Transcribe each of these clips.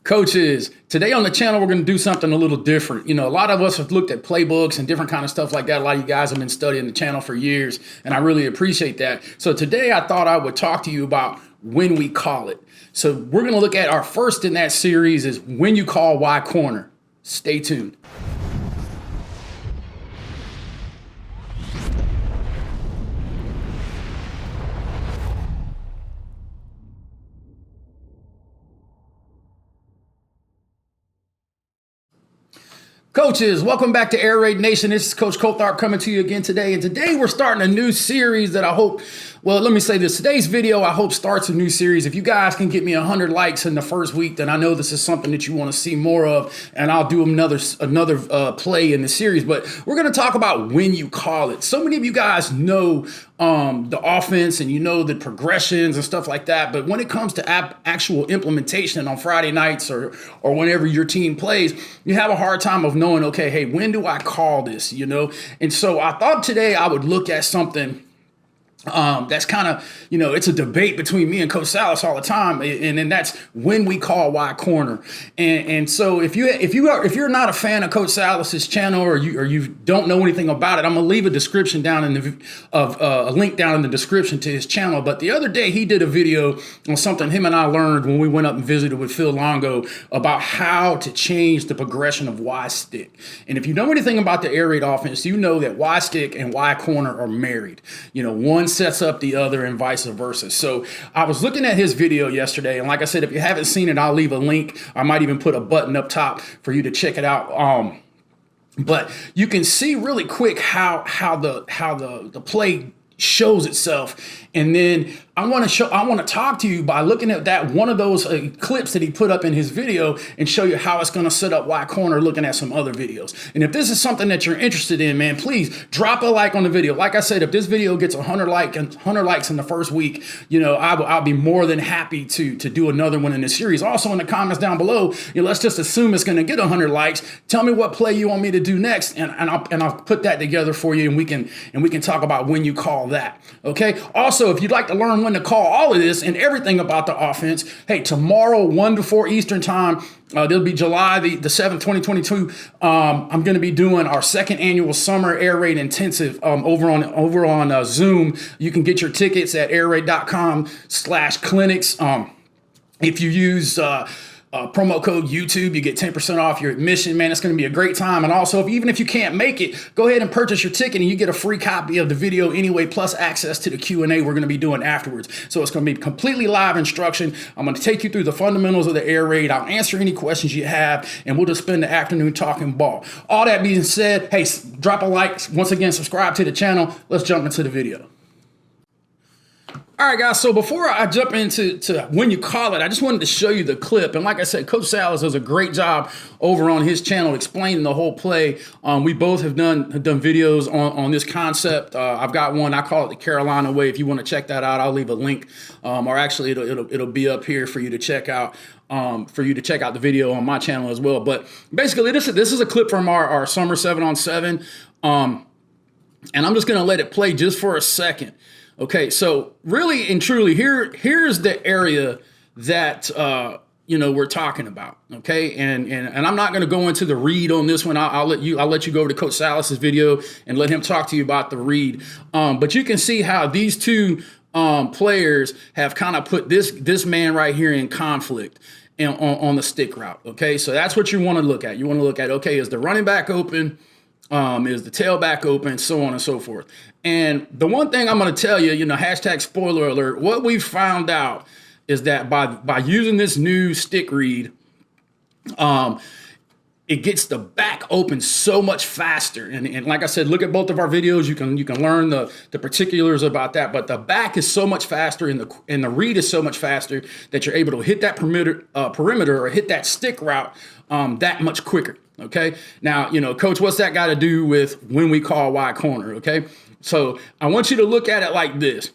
Coaches, today on the channel, we're going to do something a little different. You know, a lot of us have looked at playbooks and different kind of stuff like that. A lot of you guys have been studying the channel for years, and I really appreciate that. So today I thought I would talk to you about when we call it. So we're going to look at our first in that series is when you call Y corner. Stay tuned. Coaches, welcome back to Airraidnation. This is Coach Coltharp coming to you again today. And today we're starting a new series that I hope, well, let me say this. Today's video, I hope, starts a new series. If you guys can get me 100 likes in the first week, then I know this is something that you want to see more of, and I'll do another play in the series. But we're going to talk about when you call it. So many of you guys know the offense and you know the progressions and stuff like that. But when it comes to actual implementation on Friday nights or whenever your team plays, you have a hard time of knowing, okay, hey, when do I call this, you know? And so I thought today I would look at something that's kind of, you know, it's a debate between me and Coach Salas all the time, and then that's when we call Y corner. And so if you're not a fan of Coach Salas's channel or you don't know anything about it, I'm gonna leave a description down in a link down in the description to his channel. But the other day he did a video on something him and I learned when we went up and visited with Phil Longo about how to change the progression of Y stick. And if you know anything about the air raid offense, you know that Y stick and Y corner are married. You know, one sets up the other and vice versa. So I was looking at his video yesterday, and like I said, if you haven't seen it, I'll leave a link. I might even put a button up top for you to check it out. But you can see really quick how the play shows itself. And then I want to talk to you by looking at that one of those clips that he put up in his video and show you how it's going to set up Y corner looking at some other videos. And if this is something that you're interested in, man, please drop a like on the video. Like I said, if this video gets 100 likes in the first week, you know, I'll be more than happy to do another one in this series. Also in the comments down below, you know, let's just assume it's going to get 100 likes. Tell me what play you want me to do next, and I'll put that together for you, and we can talk about when you call that. Okay. Also, if you'd like to learn when to call all of this and everything about the offense, hey, tomorrow 1 to 4 Eastern time, there'll be July the 7th, 2022. I'm going to be doing our second annual summer air raid intensive over on Zoom. You can get your tickets at airraid.com/clinics. If you use promo code YouTube, you get 10% off your admission. Man, it's going to be a great time. And also, even if you can't make it, go ahead and purchase your ticket and you get a free copy of the video anyway, plus access to the Q&A we're going to be doing afterwards. So it's going to be completely live instruction. I'm going to take you through the fundamentals of the air raid. I'll answer any questions you have, and we'll just spend the afternoon talking ball. All that being said, hey, drop a like. Once again, subscribe to the channel. Let's jump into the video. All right, guys, so before I jump into when you call it, I just wanted to show you the clip. And like I said, Coach Salas does a great job over on his channel explaining the whole play. We both have done videos on this concept. I've got one, I call it the Carolina way. If you want to check that out, I'll leave a link. Or actually, it'll be up here for you to check out. The video on my channel as well. But basically, this is a clip from our summer 7-on-7. And I'm just going to let it play just for a second. Okay, so really and truly, here's the area that you know, we're talking about. Okay, and I'm not going to go into the read on this one. I'll let you go over to Coach Salas's video and let him talk to you about the read. But you can see how these two players have kind of put this man right here in conflict on the stick route. Okay, so that's what you want to look at. You want to look at, okay, is the running back open? Is the tailback open, so on and so forth. And the one thing I'm going to tell you, you know, hashtag spoiler alert, what we found out is that by using this new stick read, it gets the back open so much faster. And like I said, look at both of our videos. You can learn the particulars about that. But the back is so much faster, and the read is so much faster that you're able to hit that perimeter or hit that stick route that much quicker. Okay. Now, you know, Coach, what's that got to do with when we call Y corner? Okay. So I want you to look at it like this.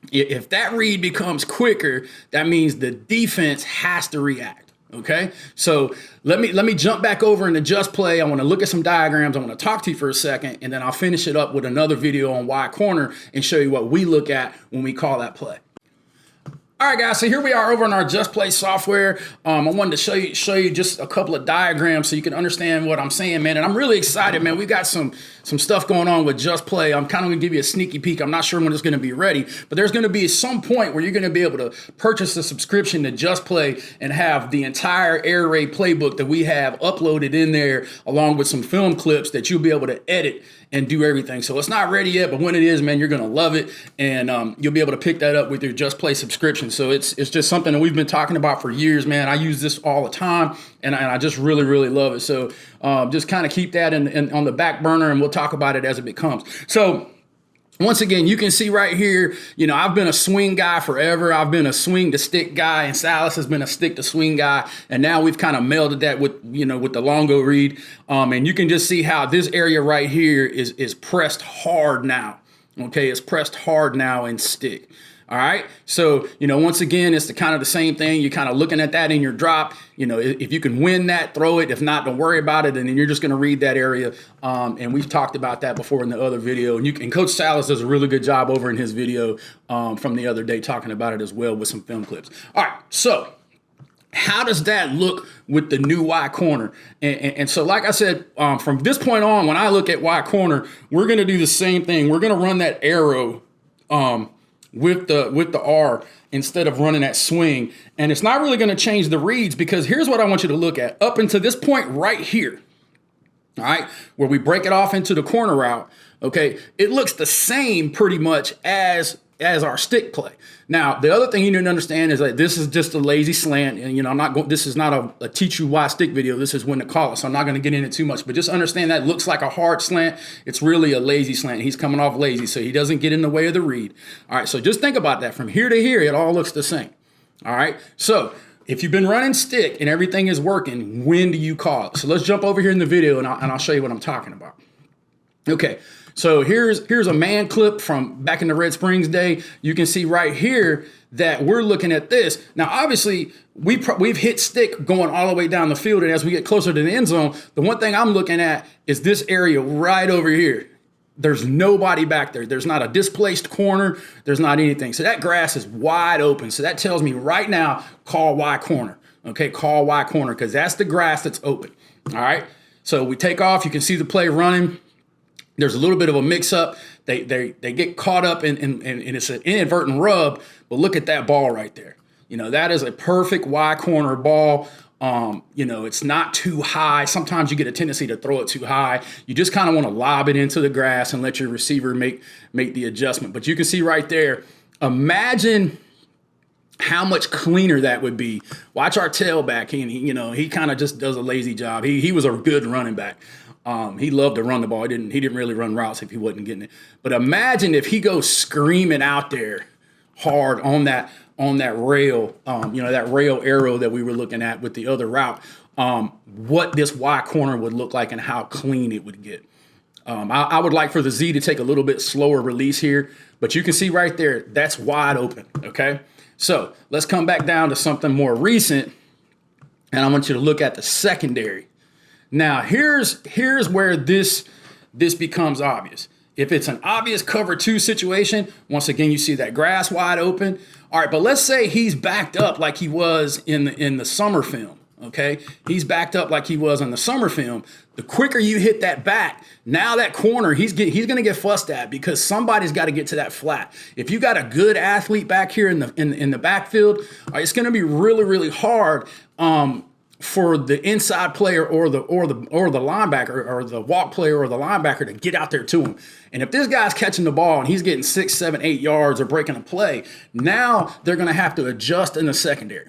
If that read becomes quicker, that means the defense has to react. Okay, so let me jump back over into just play. I want to look at some diagrams. I want to talk to you for a second, and then I'll finish it up with another video on Y corner and show you what we look at when we call that play. All right, guys. So here we are over in our Just Play software. I wanted to show you just a couple of diagrams so you can understand what I'm saying, man. And I'm really excited, man. We got some stuff going on with Just Play. I'm kind of gonna give you a sneaky peek. I'm not sure when it's gonna be ready, but there's gonna be some point where you're gonna be able to purchase a subscription to Just Play and have the entire air raid playbook that we have uploaded in there, along with some film clips that you'll be able to edit and do everything. So it's not ready yet, but when it is, man, you're gonna love it, and you'll be able to pick that up with your Just Play subscription. So it's just something that we've been talking about for years, man. I use this all the time, and I just really love it. So just kind of keep that on the back burner, and we'll talk about it as it becomes. So once again, you can see right here, you know, I've been a swing guy forever. I've been a swing to stick guy, and Salas has been a stick to swing guy. And now we've kind of melded that with, you know, with the longo read. And you can just see how this area right here is pressed hard now. Okay, it's pressed hard now in stick. All right, so, you know, once again, it's kind of the same thing. You're kind of looking at that in your drop. You know, if you can win that, throw it. If not, don't worry about it. And then you're just going to read that area. And we've talked about that before in the other video. And Coach Salas does a really good job over in his video from the other day talking about it as well with some film clips. All right, so how does that look with the new Y corner? And so, like I said, from this point on, when I look at Y corner, we're going to do the same thing. We're going to run that arrow with the R instead of running that swing. And it's not really going to change the reads, because here's what I want you to look at. Up until this point right here, all right, where we break it off into the corner route, okay, it looks the same pretty much as our stick play. Now, the other thing you need to understand is that this is just a lazy slant, and, you know, I'm not going. This is not a teach you why stick video. This is when to call it, so I'm not going to get into too much. But just understand that looks like a hard slant. It's really a lazy slant. He's coming off lazy, so he doesn't get in the way of the read. All right, so just think about that. From here to here, it all looks the same. All right, so if you've been running stick and everything is working, when do you call it? So let's jump over here in the video, and I'll show you what I'm talking about. Okay. So here's a man clip from back in the Red Springs day. You can see right here that we're looking at this. Now, obviously, we've hit stick going all the way down the field, and as we get closer to the end zone, the one thing I'm looking at is this area right over here. There's nobody back there. There's not a displaced corner. There's not anything. So that grass is wide open. So that tells me right now, call Y corner. Okay, call Y corner, because that's the grass that's open. All right. So we take off. You can see the play running. There's a little bit of a mix-up. They get caught up and it's an inadvertent rub, but look at that ball right there. You know, that is a perfect Y corner ball. You know, it's not too high. Sometimes you get a tendency to throw it too high. You just kind of want to lob it into the grass and let your receiver make the adjustment. But you can see right there, imagine how much cleaner that would be. Watch our tailback. He kind of just does a lazy job. He was a good running back. He loved to run the ball. He didn't really run routes if he wasn't getting it. But imagine if he goes screaming out there hard on that rail, that rail arrow that we were looking at with the other route, what this Y corner would look like and how clean it would get. I would like for the Z to take a little bit slower release here, but you can see right there, that's wide open, okay? So let's come back down to something more recent, and I want you to look at the secondary. Now, here's where this becomes obvious. If it's an obvious cover 2 situation, once again, you see that grass wide open. All right, but let's say he's backed up like he was in the summer film, okay? He's backed up like he was in the summer film. The quicker you hit that back, now that corner, he's going to get fussed at, because somebody's got to get to that flat. If you got a good athlete back here in the backfield, it's going to be really hard for the inside player or the linebacker, or the walk player or the linebacker, to get out there to him. And if this guy's catching the ball and he's getting 6, 7, 8 yards or breaking a play, now they're going to have to adjust in the secondary.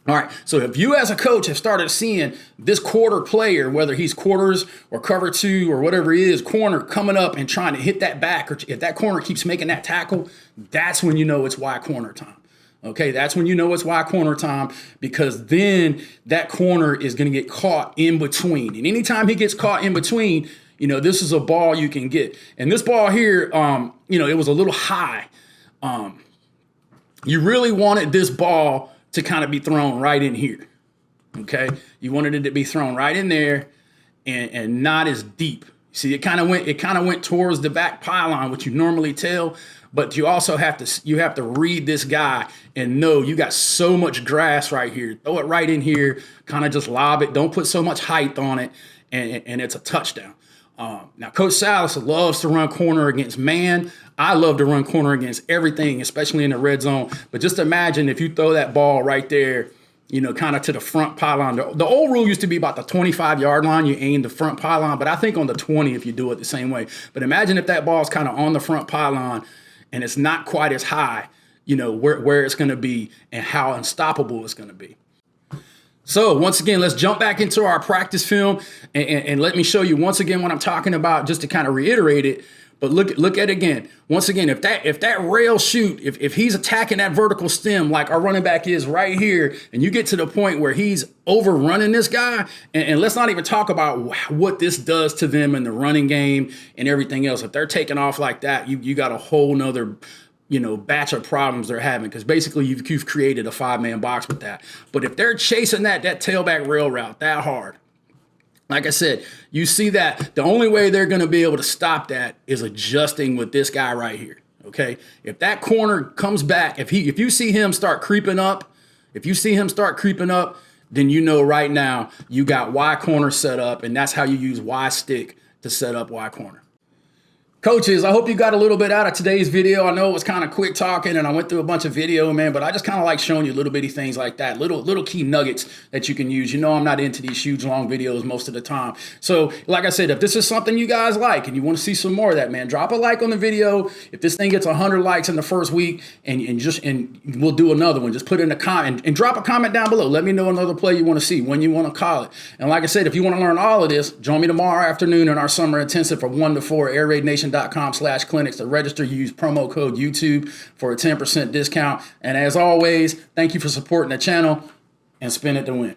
All right, so if you as a coach have started seeing this quarter player, whether he's quarters or cover 2 or whatever he is, corner coming up and trying to hit that back, or if that corner keeps making that tackle, that's when you know it's Y corner time. Okay, that's when you know it's Y corner time, because then that corner is going to get caught in between. And anytime he gets caught in between, you know, this is a ball you can get. And this ball here, it was a little high. You really wanted this ball to kind of be thrown right in here. Okay, you wanted it to be thrown right in there and not as deep. See, it kind of went towards the back pylon, which you normally tell. But you also have to read this guy and know you got so much grass right here. Throw it right in here, kind of just lob it. Don't put so much height on it, and it's a touchdown. Now, Coach Salas loves to run corner against man. I love to run corner against everything, especially in the red zone. But just imagine if you throw that ball right there, you know, kind of to the front pylon. The old rule used to be about the 25-yard line. You aim the front pylon, but I think on the 20 if you do it the same way. But imagine if that ball is kind of on the front pylon and it's not quite as high, you know, where it's going to be and how unstoppable it's going to be. So once again, let's jump back into our practice film and let me show you once again what I'm talking about, just to kind of reiterate it. But look at it again. Once again, if that rail shoot, if he's attacking that vertical stem like our running back is right here, and you get to the point where he's overrunning this guy, and let's not even talk about what this does to them in the running game and everything else. If they're taking off like that, you got a whole nother, you know, batch of problems they're having, because basically you've created a 5-man box with that. But if they're chasing that tailback rail route that hard, like I said, you see that the only way they're going to be able to stop that is adjusting with this guy right here. Okay, if that corner comes back, if you see him start creeping up, then you know right now you got Y corner set up, and that's how you use Y stick to set up Y corner. Coaches, I hope you got a little bit out of today's video. I know it was kind of quick talking and I went through a bunch of video, man, but I just kind of like showing you little bitty things like that, little key nuggets that you can use. You know, I'm not into these huge, long videos most of the time. So like I said, if this is something you guys like and you want to see some more of that, man, drop a like on the video. If this thing gets 100 likes in the first week and we'll do another one, just put in a comment and drop a comment down below. Let me know another play you want to see, when you want to call it. And like I said, if you want to learn all of this, join me tomorrow afternoon in our summer intensive from 1 to 4, airraidnation.com/clinics. To register, use promo code YouTube for a 10% discount. And as always, thank you for supporting the channel, and spin it to win.